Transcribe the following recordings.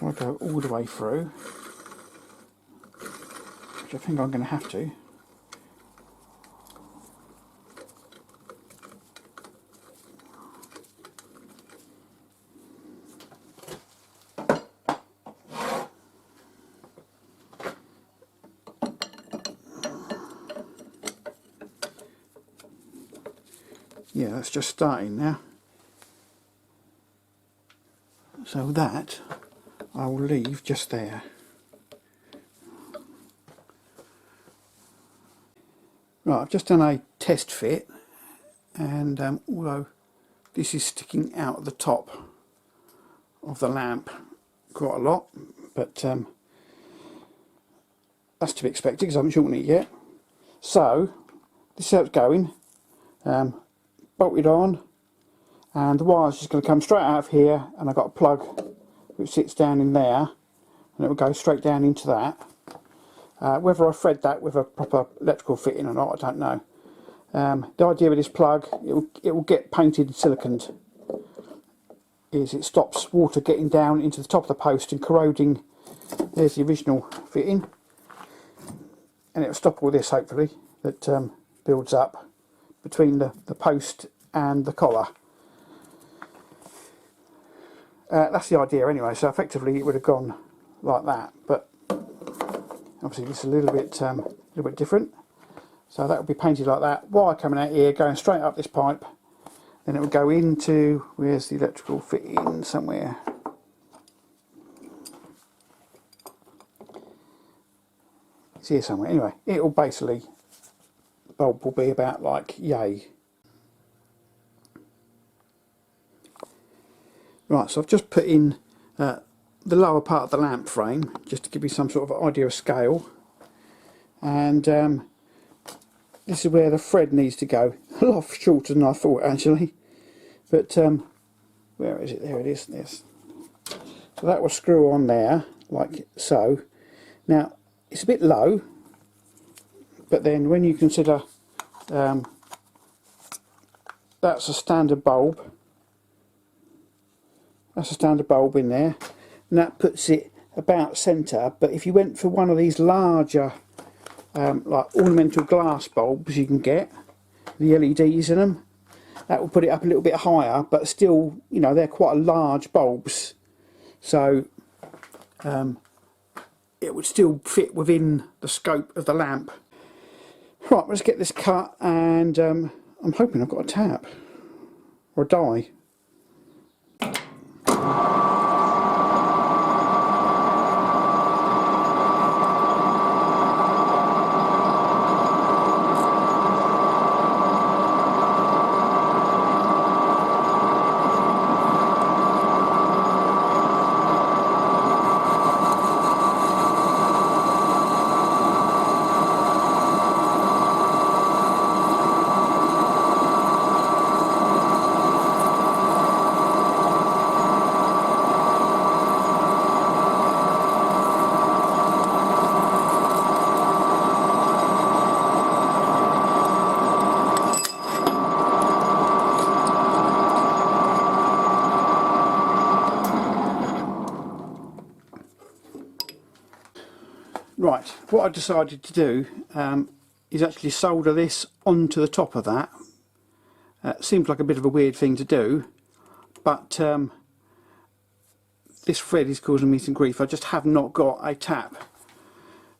if I go all the way through, which I think I'm going to have to. Yeah, that's just starting now. So that I will leave just there. Right, I've just done a test fit, and although this is sticking out the top of the lamp quite a lot, but that's to be expected because I haven't shortened it yet. So this is how it's going. Bolted on, and the wire's just going to come straight out of here, and I've got a plug which sits down in there, and it will go straight down into that. Whether I thread that with a proper electrical fitting or not, I don't know. The idea with this plug, it will get painted and siliconed, is it stops water getting down into the top of the post and corroding. There's the original fitting, and it will stop all this, hopefully, that builds up between the post and the collar. That's the idea anyway, so effectively it would have gone like that, but obviously this is a little bit different. So that would be painted like that, wire coming out here, going straight up this pipe, then it would go into, where's the electrical fitting, somewhere. It's here somewhere. Anyway, it will basically, the bulb will be about like yay. Right, so I've just put in the lower part of the lamp frame, just to give you some sort of idea of scale. And this is where the thread needs to go. A lot shorter than I thought, actually. But where is it? There it is. Yes. So that will screw on there, like so. Now, it's a bit low, but then when you consider that's a standard bulb. That's a standard bulb in there, and that puts it about centre. But if you went for one of these larger like ornamental glass bulbs you can get, the LEDs in them, that will put it up a little bit higher, but still, you know, they're quite large bulbs, so it would still fit within the scope of the lamp. Right, let's get this cut, and I'm hoping I've got a tap or a die. Right, what I decided to do is actually solder this onto the top of that. Seems like a bit of a weird thing to do, but this thread is causing me some grief. I just have not got a tap,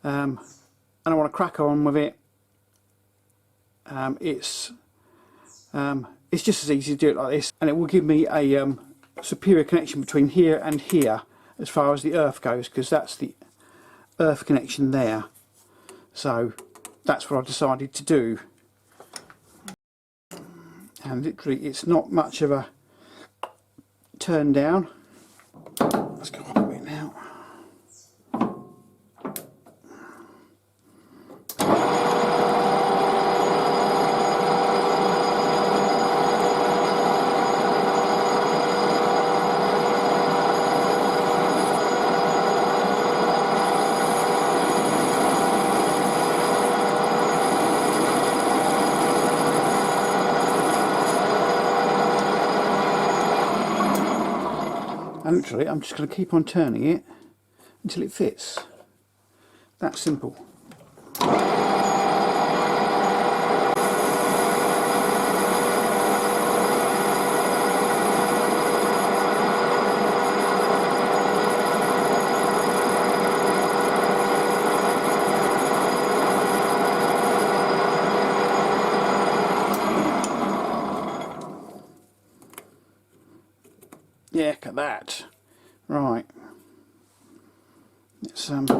and I want to crack on with it. It's just as easy to do it like this, and it will give me a superior connection between here and here as far as the earth goes, because that's the earth connection there. So that's what I've decided to do, and literally it's not much of a turn down. Let's go up a bit now. And literally I'm just going to keep on turning it until it fits. That simple. Yeah, look at that. Right. Let's oh,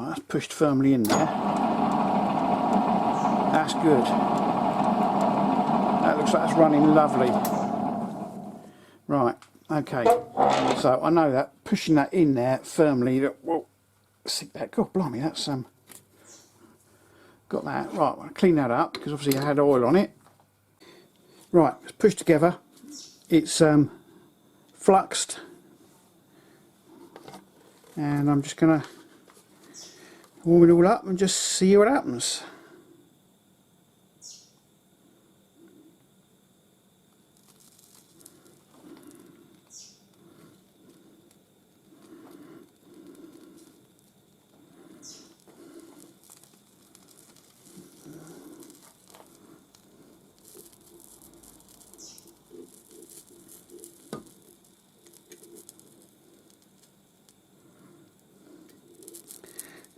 that's pushed firmly in there. That's good. That looks like it's running lovely. Right, okay. So I know that pushing that in there firmly, well, stick that. God blimey, that's got that. Right, I'll clean that up because obviously I had oil on it. Right, it's pushed together. It's fluxed, and I'm just gonna warm it all up and just see what happens.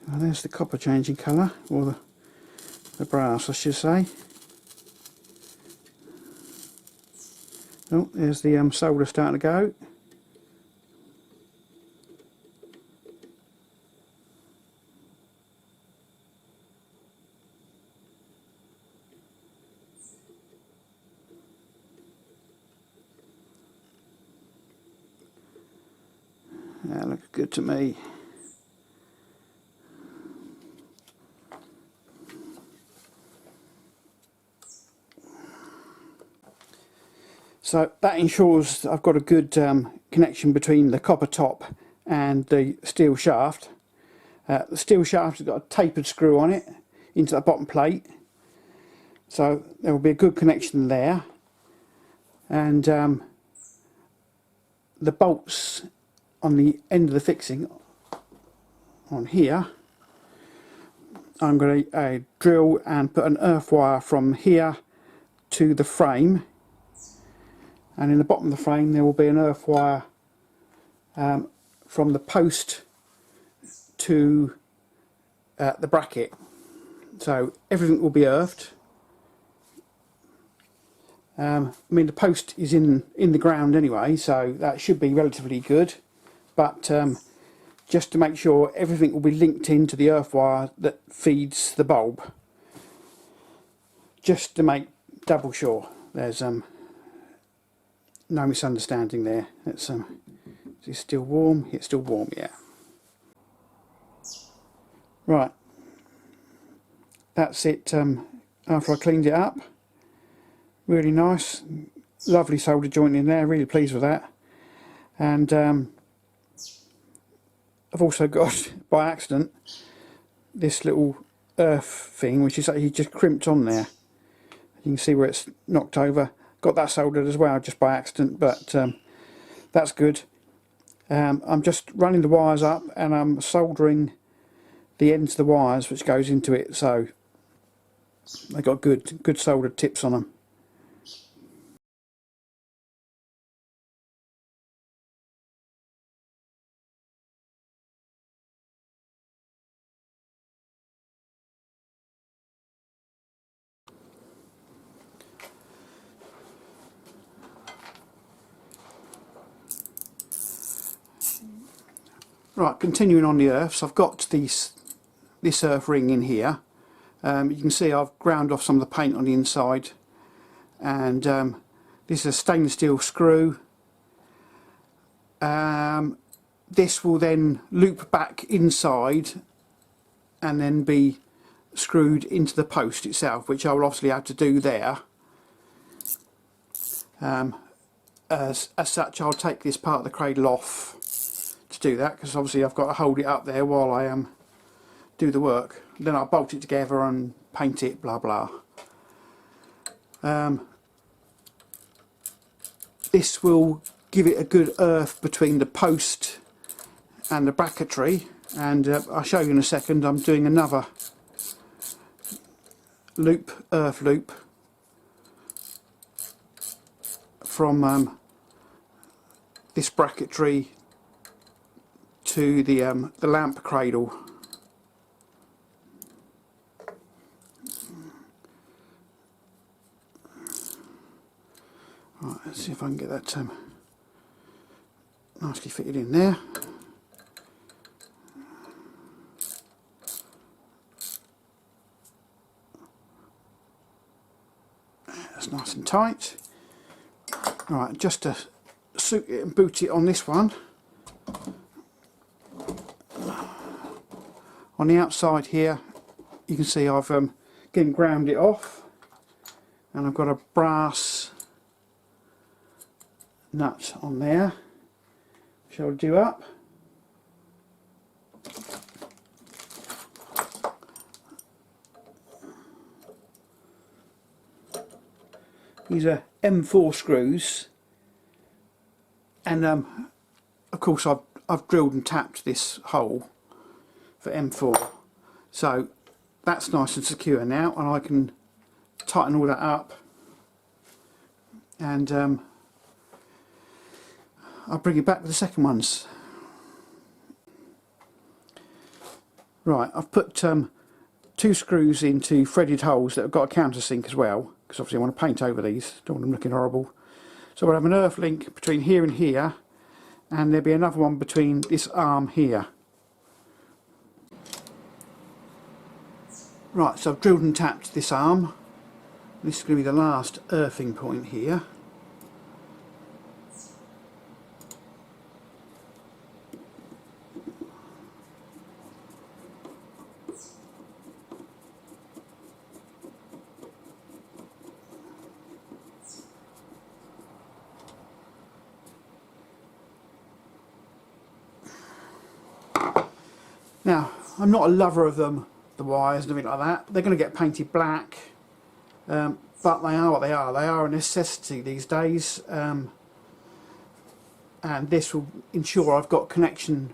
Well, there's the copper changing colour, or the brass I should say. Oh, there's the solder starting to go. That looks good to me. So that ensures that I've got a good connection between the copper top and the steel shaft. The steel shaft has got a tapered screw on it into the bottom plate, so there will be a good connection there. And the bolts on the end of the fixing on here, I'm going to drill and put an earth wire from here to the frame, and in the bottom of the frame there will be an earth wire from the post to the bracket. So everything will be earthed. I mean, the post is in the ground anyway, so that should be relatively good, but just to make sure everything will be linked into the earth wire that feeds the bulb, just to make double sure there's no misunderstanding there. It's is it still warm? It's still warm, yeah. Right, that's it. After I cleaned it up, really nice, lovely solder joint in there. Really pleased with that. And I've also got, by accident, this little earth thing, which is actually just crimped on there. You can see where it's knocked over. Got that soldered as well, just by accident, but that's good. I'm just running the wires up and I'm soldering the ends of the wires which goes into it, so they got good soldered tips on them. Right, continuing on the earths, I've got this earth ring in here. You can see I've ground off some of the paint on the inside, and this is a stainless steel screw. This will then loop back inside and then be screwed into the post itself, which I will obviously have to do there. as such I'll take this part of the cradle off to do that, because obviously I've got to hold it up there while I do the work. Then I'll bolt it together and paint it, blah blah. This will give it a good earth between the post and the bracketry, and I'll show you in a second. I'm doing another loop, earth loop, from this bracketry to the lamp cradle. Right, let's see if I can get that nicely fitted in there. That's nice and tight. Right, just to suit it and boot it on this one. On the outside here, you can see I've again ground it off, and I've got a brass nut on there, which I'll do up. These are M4 screws, and of course I've drilled and tapped this hole for M4, so that's nice and secure now, and I can tighten all that up, and I'll bring it back with the second ones. Right, I've put 2 screws into threaded holes that have got a countersink as well, because obviously I want to paint over these, don't want them looking horrible. So we'll have an earth link between here and here, and there'll be another one between this arm here. Right, so I've drilled and tapped this arm. This is going to be the last earthing point here. Now, I'm not a lover of the wires and everything like that. They're going to get painted black, but they are what they are. They are a necessity these days, and this will ensure I've got connection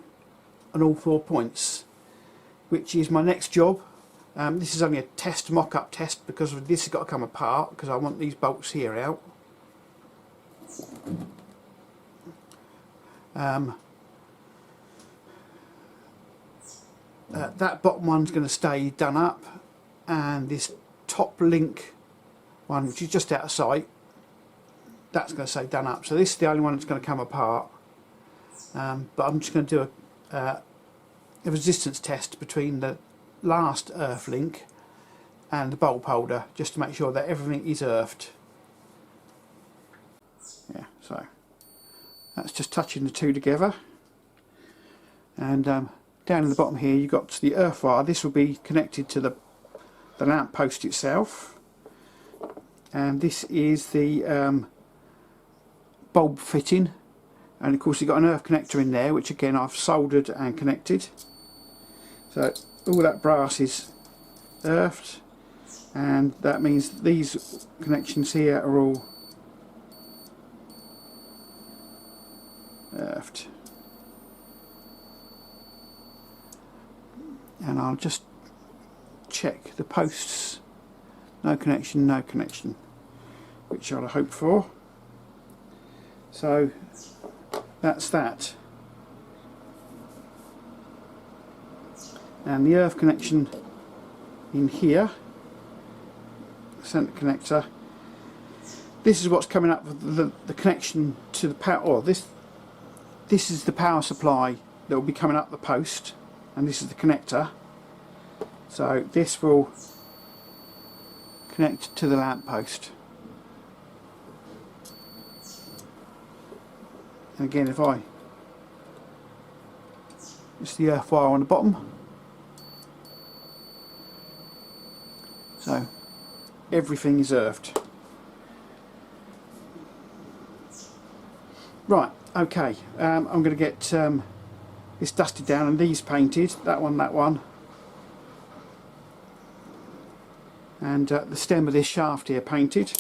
on all 4 points, which is my next job. This is only a test, mock-up test, because this has got to come apart, because I want these bolts here out. That bottom one's going to stay done up, and this top link one, which is just out of sight, that's going to stay done up. So this is the only one that's going to come apart, but I'm just going to do a resistance test between the last earth link and the bulb holder, just to make sure that everything is earthed. Yeah, so that's just touching the two together, and down in the bottom here you've got the earth wire. This will be connected to the lamp post itself, and this is the bulb fitting, and of course you've got an earth connector in there, which again I've soldered and connected. So all that brass is earthed, and that means these connections here are all earthed. And I'll just check the posts. No connection, no connection, which I'd hope for. So that's that. And the earth connection in here, centre connector. This is what's coming up with the connection to the power. Or this is the power supply that will be coming up the post, and this is the connector. So this will connect to the lamp post. And again, if it's the earth wire on the bottom. So everything is earthed. Right, okay, I'm going to get this dusted down and these painted, that one, and the stem of this shaft here painted.